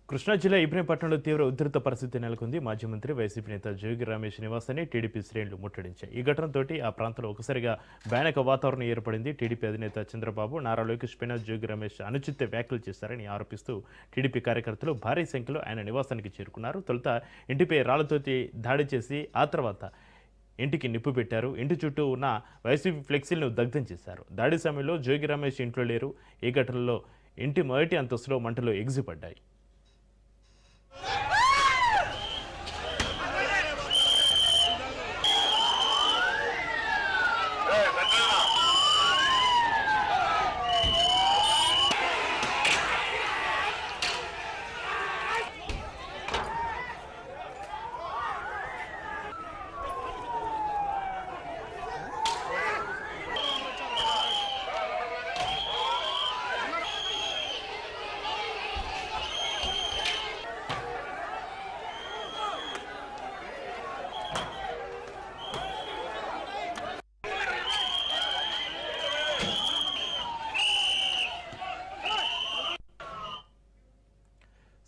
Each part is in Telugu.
కృష్ణా జిల్లా ఇబ్రహీంపట్నంలో తీవ్ర ఉధృత పరిస్థితి నెలకొంది. మాజీ మంత్రి వైసీపీ నేత జోగి రమేష్ నివాసాన్ని టీడీపీ శ్రేణులు ముట్టడించాయి. ఈ ఘటనతో ఆ ప్రాంతంలో ఒకసారిగా భయానక వాతావరణం ఏర్పడింది. టీడీపీ అధినేత చంద్రబాబు, నారా లోకేష్ పైన జోగి రమేష్ అనుచిత వ్యాఖ్యలు చేశారని ఆరోపిస్తూ టీడీపీ కార్యకర్తలు భారీ సంఖ్యలో ఆయన నివాసానికి చేరుకున్నారు. తొలుత ఇంటిపై రాళ్లతోటి దాడి చేసి ఆ తర్వాత ఇంటికి నిప్పు పెట్టారు. ఇంటి చుట్టూ ఉన్న వైసీపీ ఫ్లెక్సీలను దగ్ధం చేశారు. దాడి సమయంలో జోగి రమేష్ ఇంట్లో లేరు. ఈ ఘటనలో ఇంటి మొదటి అంతస్తులో మంటలు ఎగిసిపడ్డాయి.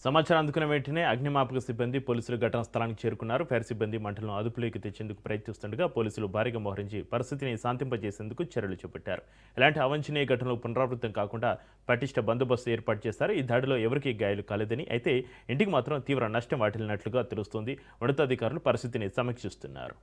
సమాచారం అందుకున్న వెంటనే అగ్నిమాపక సిబ్బంది, పోలీసులు ఘటనా స్థలానికి చేరుకున్నారు. ఫైర్ సిబ్బంది మంటలను అదుపులోకి తెచ్చేందుకు ప్రయత్నిస్తుండగా పోలీసులు భారీగా మోహరించి పరిస్థితిని శాంతింపజేసేందుకు చర్యలు చేపట్టారు. ఎలాంటి అవాంఛనీయ ఘటనలు పునరావృతం కాకుండా పటిష్ట బందోబస్తు ఏర్పాటు చేశారు. ఈ దాడిలో ఎవరికీ గాయాలు కాలేదని, అయితే ఇంటికి మాత్రం తీవ్ర నష్టం వాటిల్లినట్లుగా తెలుస్తోంది. ఉన్నతాధికారులు పరిస్థితిని సమీక్షిస్తున్నారు.